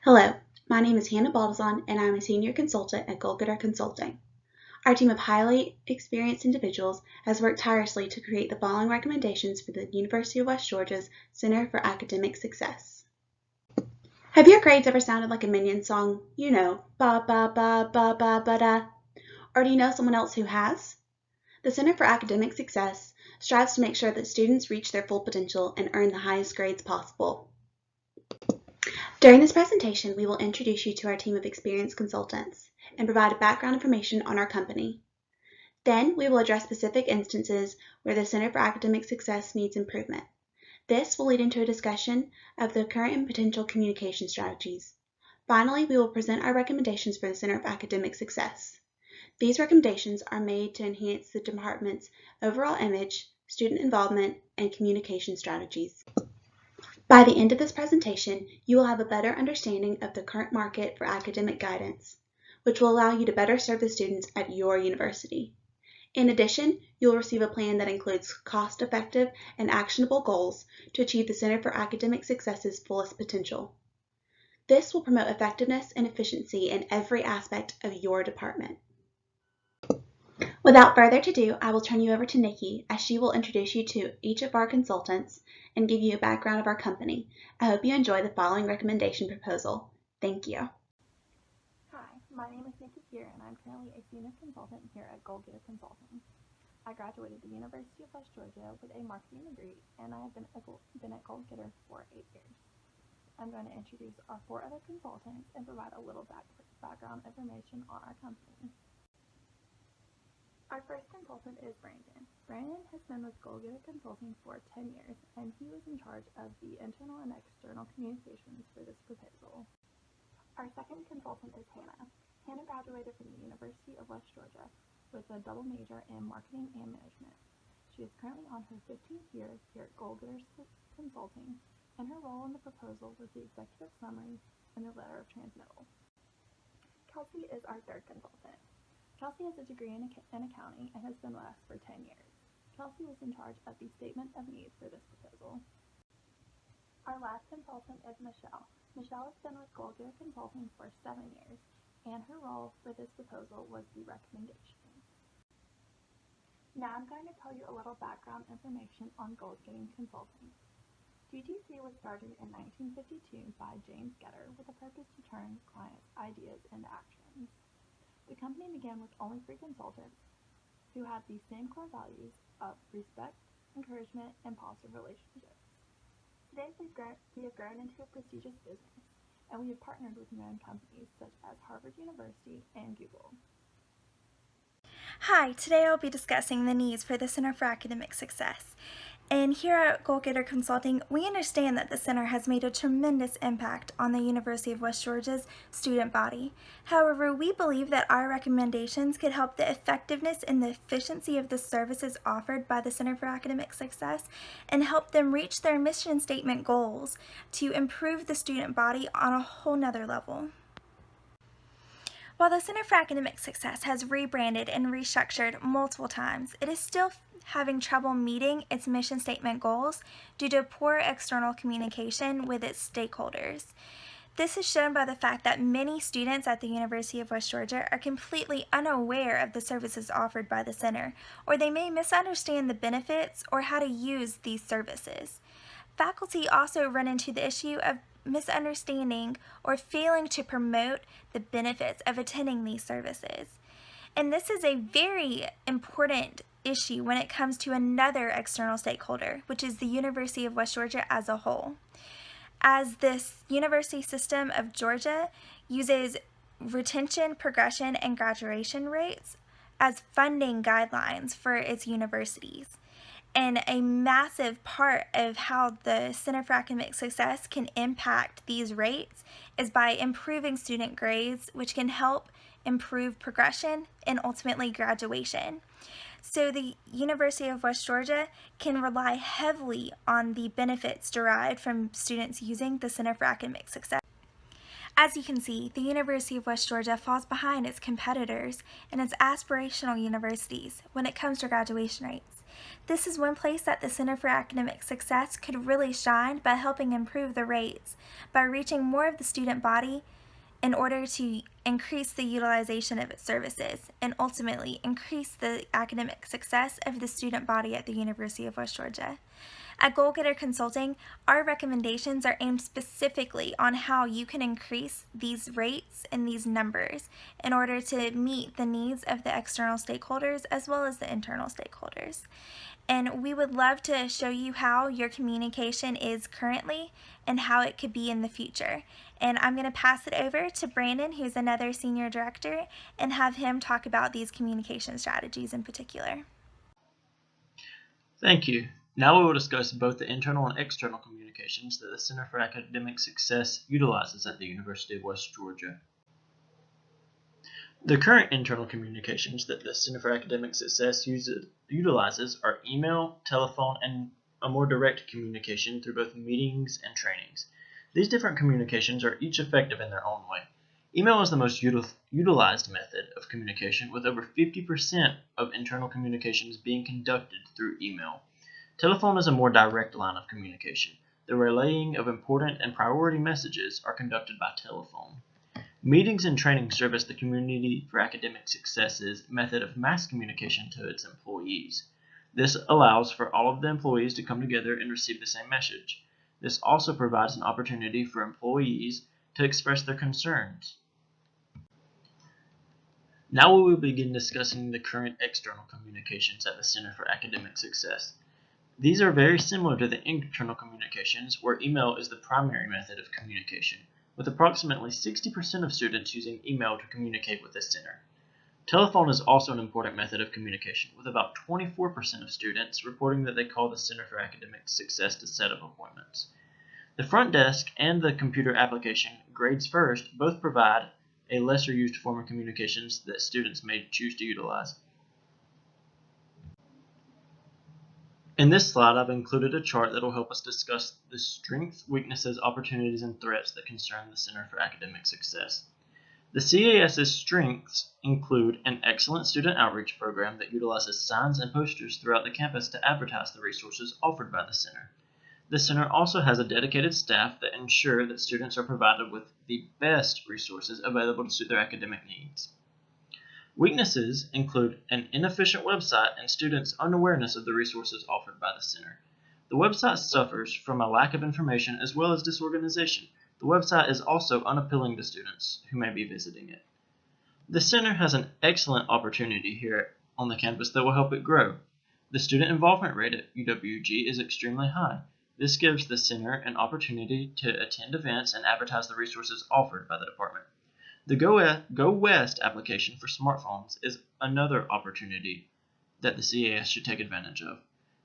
Hello, my name is Hannah Baldazon and I'm a senior consultant at Goalgetter Consulting. Our team of highly experienced individuals has worked tirelessly to create the following recommendations for the University of West Georgia's Center for Academic Success. Have your grades ever sounded like a Minions song? You know, ba ba ba ba ba ba da. Or do you know someone else who has? The Center for Academic Success strives to make sure that students reach their full potential and earn the highest grades possible. During this presentation, we will introduce you to our team of experienced consultants and provide background information on our company. Then, we will address specific instances where the Center for Academic Success needs improvement. This will lead into a discussion of the current and potential communication strategies. Finally, we will present our recommendations for the Center of Academic Success. These recommendations are made to enhance the department's overall image, student involvement, and communication strategies. By the end of this presentation, you will have a better understanding of the current market for academic guidance, which will allow you to better serve the students at your university. In addition, you will receive a plan that includes cost-effective and actionable goals to achieve the Center for Academic Success's fullest potential. This will promote effectiveness and efficiency in every aspect of your department. Without further ado, I will turn you over to Nikki as she will introduce you to each of our consultants and give you a background of our company. I hope you enjoy the following recommendation proposal. Thank you. Hi, my name is Nikki Kier and I'm currently a senior consultant here at Goalgetter Consulting. I graduated the University of West Georgia with a marketing degree and I have been at Goalgetter for 8 years. I'm going to introduce our 4 other consultants and provide a little background information on our company. Our first consultant is Brandon. Brandon has been with Goalgetter Consulting for 10 years, and he was in charge of the internal and external communications for this proposal. Our second consultant is Hannah. Hannah graduated from the University of West Georgia with a double major in marketing and management. She is currently on her 15th year here at Goalgetter Consulting, and her role in the proposal was the executive summary and the letter of transmittal. Kelsey is our third consultant. Kelsey has a degree in accounting and has been with us for 10 years. Kelsey was in charge of the statement of needs for this proposal. Our last consultant is Michelle. Michelle has been with Goalgetter Consulting for 7 years, and her role for this proposal was the recommendations. Now I'm going to tell you a little background information on Goalgetter Consulting. GTC was started in 1952 by James Getter with a purpose to turn clients' ideas into actions. The company began with only 3 consultants who had the same core values of respect, encouragement, and positive relationships. Today, we have grown into a prestigious business, and we have partnered with known companies such as Harvard University and Google. Hi, today I'll be discussing the needs for the Center for Academic Success. And here at Goalgetter Consulting, we understand that the center has made a tremendous impact on the University of West Georgia's student body. However, we believe that our recommendations could help the effectiveness and the efficiency of the services offered by the Center for Academic Success and help them reach their mission statement goals to improve the student body on a whole nother level. While the Center for Academic Success has rebranded and restructured multiple times, it is still having trouble meeting its mission statement goals due to poor external communication with its stakeholders. This is shown by the fact that many students at the University of West Georgia are completely unaware of the services offered by the center, or they may misunderstand the benefits or how to use these services. Faculty also run into the issue of misunderstanding or failing to promote the benefits of attending these services. And this is a very important issue when it comes to another external stakeholder, which is the University of West Georgia as a whole. As this university system of Georgia uses retention, progression, and graduation rates as funding guidelines for its universities. And a massive part of how the Center for Academic Success can impact these rates is by improving student grades, which can help improve progression and ultimately graduation. So the University of West Georgia can rely heavily on the benefits derived from students using the Center for Academic Success. As you can see, the University of West Georgia falls behind its competitors and its aspirational universities when it comes to graduation rates. This is one place that the Center for Academic Success could really shine by helping improve the rates, by reaching more of the student body in order to increase the utilization of its services and ultimately increase the academic success of the student body at the University of West Georgia. At Goalgetter Consulting, our recommendations are aimed specifically on how you can increase these rates and these numbers in order to meet the needs of the external stakeholders as well as the internal stakeholders. And we would love to show you how your communication is currently and how it could be in the future. And I'm going to pass it over to Brandon, who's another senior director, and have him talk about these communication strategies in particular. Thank you. Now we will discuss both the internal and external communications that the Center for Academic Success utilizes at the University of West Georgia. The current internal communications that the Center for Academic Success utilizes are email, telephone, and a more direct communication through both meetings and trainings. These different communications are each effective in their own way. Email is the most utilized method of communication, with over 50% of internal communications being conducted through email. Telephone is a more direct line of communication. The relaying of important and priority messages are conducted by telephone. Meetings and training serve as the Community for Academic Success's method of mass communication to its employees. This allows for all of the employees to come together and receive the same message. This also provides an opportunity for employees to express their concerns. Now we will begin discussing the current external communications at the Center for Academic Success. These are very similar to the internal communications, where email is the primary method of communication, with approximately 60% of students using email to communicate with the center. Telephone is also an important method of communication, with about 24% of students reporting that they call the Center for Academic Success to set up appointments. The front desk and the computer application, Grades First, both provide a lesser used form of communications that students may choose to utilize. In this slide, I've included a chart that will help us discuss the strengths, weaknesses, opportunities, and threats that concern the Center for Academic Success. The CAS's strengths include an excellent student outreach program that utilizes signs and posters throughout the campus to advertise the resources offered by the center. The center also has a dedicated staff that ensure that students are provided with the best resources available to suit their academic needs. Weaknesses include an inefficient website and students' unawareness of the resources offered by the center. The website suffers from a lack of information as well as disorganization. The website is also unappealing to students who may be visiting it. The center has an excellent opportunity here on the campus that will help it grow. The student involvement rate at UWG is extremely high. This gives the center an opportunity to attend events and advertise the resources offered by the department. The Go West application for smartphones is another opportunity that the CAS should take advantage of.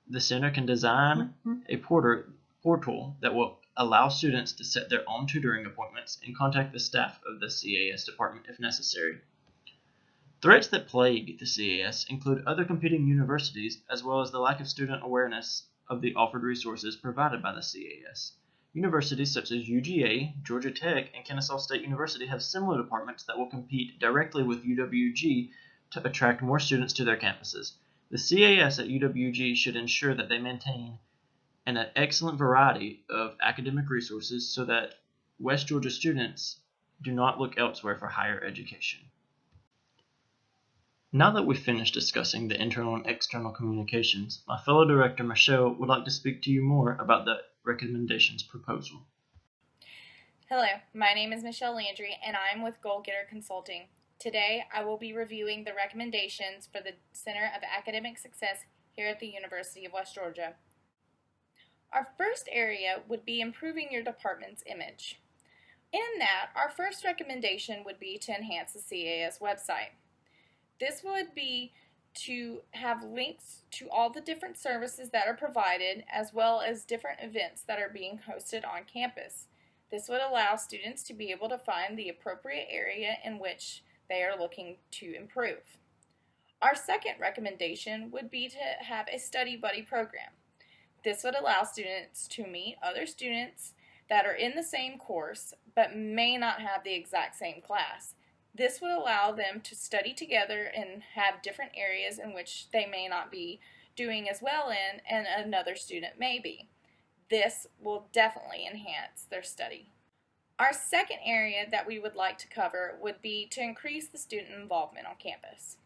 The center can design a portal that will allow students to set their own tutoring appointments and contact the staff of the CAS department if necessary. Threats that plague the CAS include other competing universities as well as the lack of student awareness of the offered resources provided by the CAS. Universities such as UGA, Georgia Tech, and Kennesaw State University have similar departments that will compete directly with UWG to attract more students to their campuses. The CAS at UWG should ensure that they maintain an excellent variety of academic resources so that West Georgia students do not look elsewhere for higher education. Now that we've finished discussing the internal and external communications, my fellow director Michelle would like to speak to you more about the recommendations proposal. Hello, my name is Michelle Landry and I'm with Goalgetter Consulting. Today I will be reviewing the recommendations for the Center of Academic Success here at the University of West Georgia. Our first area would be improving your department's image. In that, our first recommendation would be to enhance the CAS website. This would be to have links to all the different services that are provided as well as different events that are being hosted on campus. This would allow students to be able to find the appropriate area in which they are looking to improve. Our second recommendation would be to have a study buddy program. This would allow students to meet other students that are in the same course but may not have the exact same class. This would allow them to study together and have different areas in which they may not be doing as well in and another student may be. This will definitely enhance their study. Our second area that we would like to cover would be to increase the student involvement on campus.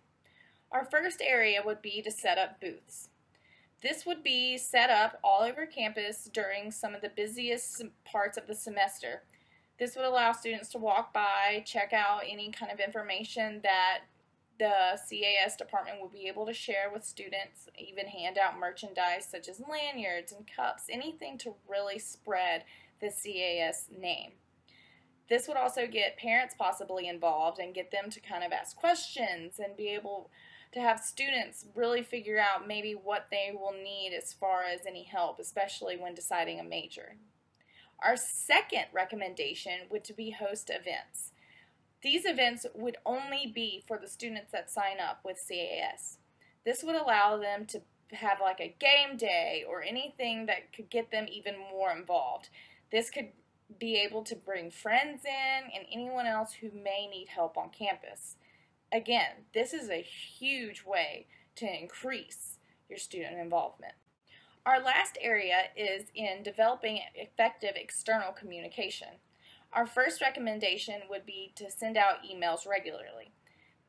Our first area would be to set up booths. This would be set up all over campus during some of the busiest parts of the semester. This would allow students to walk by, check out any kind of information that the CAS department will be able to share with students, even hand out merchandise such as lanyards and cups, anything to really spread the CAS name. This would also get parents possibly involved and get them to kind of ask questions and be able to have students really figure out maybe what they will need as far as any help, especially when deciding a major. Our second recommendation would be host events. These events would only be for the students that sign up with CAS. This would allow them to have like a game day or anything that could get them even more involved. This could be able to bring friends in and anyone else who may need help on campus. Again, this is a huge way to increase your student involvement. Our last area is in developing effective external communication. Our first recommendation would be to send out emails regularly.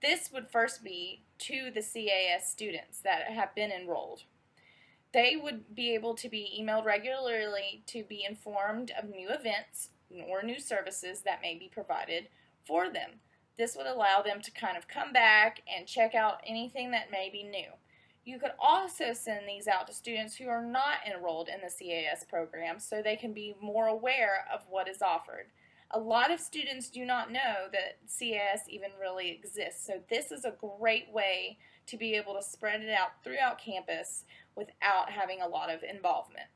This would first be to the CAS students that have been enrolled. They would be able to be emailed regularly to be informed of new events or new services that may be provided for them. This would allow them to kind of come back and check out anything that may be new. You could also send these out to students who are not enrolled in the CAS program so they can be more aware of what is offered. A lot of students do not know that CAS even really exists, so this is a great way to be able to spread it out throughout campus without having a lot of involvement.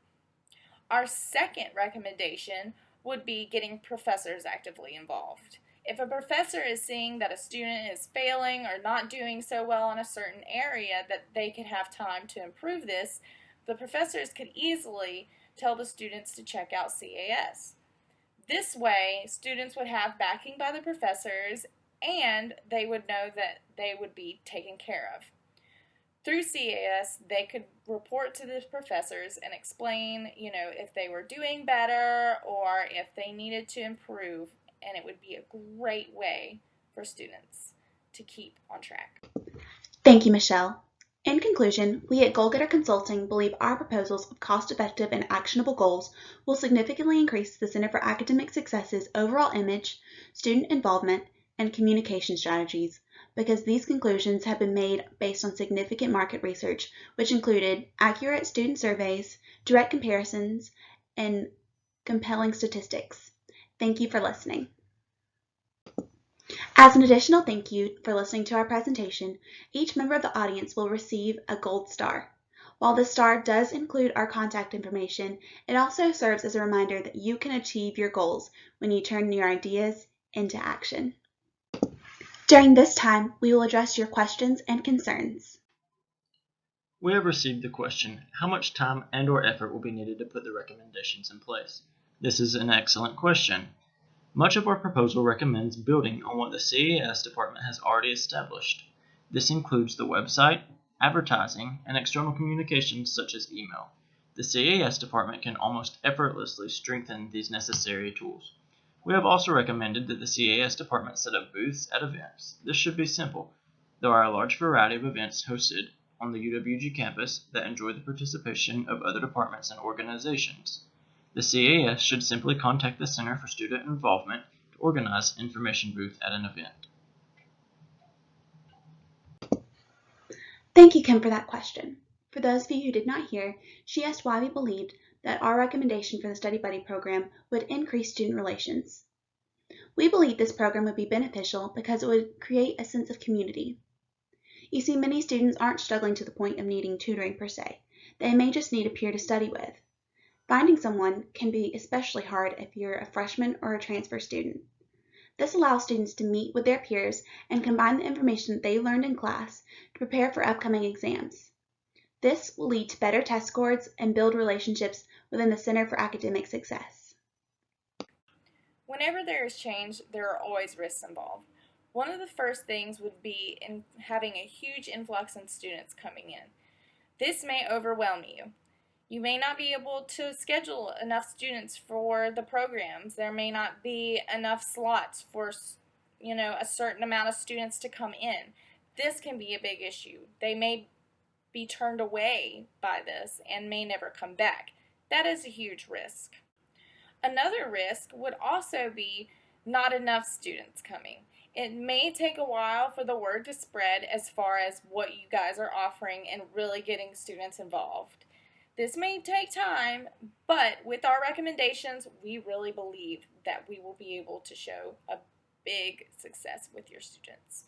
Our second recommendation would be getting professors actively involved. If a professor is seeing that a student is failing or not doing so well in a certain area that they could have time to improve this, the professors could easily tell the students to check out CAS. This way, students would have backing by the professors and they would know that they would be taken care of. Through CAS, they could report to the professors and explain, if they were doing better or if they needed to improve, and it would be a great way for students to keep on track. Thank you, Michelle. In conclusion, we at Goalgetter Consulting believe our proposals of cost-effective and actionable goals will significantly increase the Center for Academic Success's overall image, student involvement, and communication strategies, because these conclusions have been made based on significant market research, which included accurate student surveys, direct comparisons, and compelling statistics. Thank you for listening. As an additional thank you for listening to our presentation, each member of the audience will receive a gold star. While the star does include our contact information, it also serves as a reminder that you can achieve your goals when you turn your ideas into action. During this time, we will address your questions and concerns. We have received the question, how much time and/or effort will be needed to put the recommendations in place? This is an excellent question. Much of our proposal recommends building on what the CAS department has already established. This includes the website, advertising, and external communications such as email. The CAS department can almost effortlessly strengthen these necessary tools. We have also recommended that the CAS department set up booths at events. This should be simple. There are a large variety of events hosted on the UWG campus that enjoy the participation of other departments and organizations. The CAS should simply contact the Center for Student Involvement to organize an information booth at an event. Thank you, Kim, for that question. For those of you who did not hear, she asked why we believed that our recommendation for the Study Buddy program would increase student relations. We believe this program would be beneficial because it would create a sense of community. You see, many students aren't struggling to the point of needing tutoring per se. They may just need a peer to study with. Finding someone can be especially hard if you're a freshman or a transfer student. This allows students to meet with their peers and combine the information that they learned in class to prepare for upcoming exams. This will lead to better test scores and build relationships within the Center for Academic Success. Whenever there is change, there are always risks involved. One of the first things would be in having a huge influx in students coming in. This may overwhelm you. You may not be able to schedule enough students for the programs. There may not be enough slots for, a certain amount of students to come in. This can be a big issue. They may be turned away by this and may never come back. That is a huge risk. Another risk would also be not enough students coming. It may take a while for the word to spread as far as what you guys are offering and really getting students involved. This may take time, but with our recommendations, we really believe that we will be able to show a big success with your students.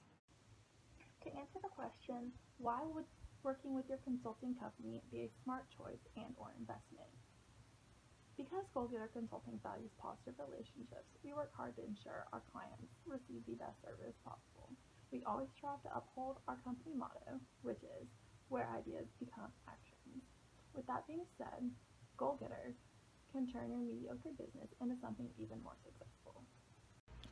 To answer the question, why would working with your consulting company be a smart choice and/or investment? Because Goal-Getter Consulting values positive relationships, we work hard to ensure our clients receive the best service possible. We always strive to uphold our company motto, which is, where ideas become actions. With that being said, Goal-Getter can turn your mediocre business into something even more successful.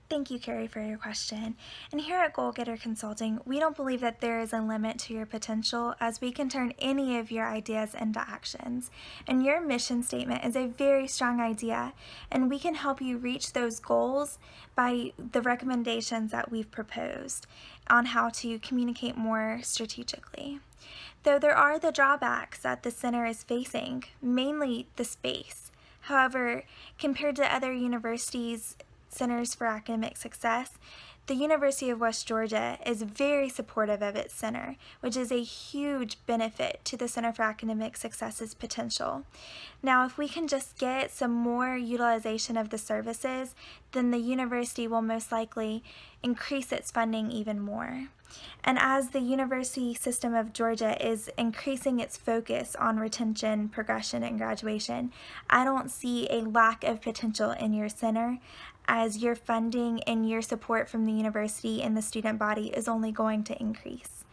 Thank you, Carrie, for your question. And here at Goal-Getter Consulting, we don't believe that there is a limit to your potential, as we can turn any of your ideas into actions. And your mission statement is a very strong idea, and we can help you reach those goals by the recommendations that we've proposed on how to communicate more strategically. Though there are the drawbacks that the center is facing, mainly the space. However, compared to other universities' Centers for Academic Success, the University of West Georgia is very supportive of its center, which is a huge benefit to the Center for Academic Success's potential. Now, if we can just get some more utilization of the services, then the university will most likely increase its funding even more. And as the University System of Georgia is increasing its focus on retention, progression, and graduation, I don't see a lack of potential in your center, as your funding and your support from the university and the student body is only going to increase.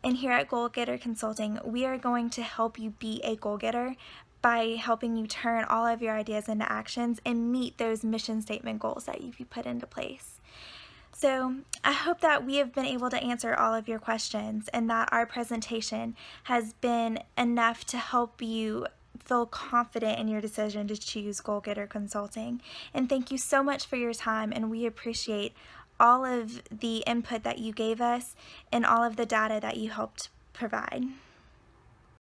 And here at Goal-Getter Consulting, we are going to help you be a goal-getter by helping you turn all of your ideas into actions and meet those mission statement goals that you've put into place. So I hope that we have been able to answer all of your questions and that our presentation has been enough to help you feel confident in your decision to choose Goal-Getter Consulting. And thank you so much for your time, and we appreciate all of the input that you gave us and all of the data that you helped provide.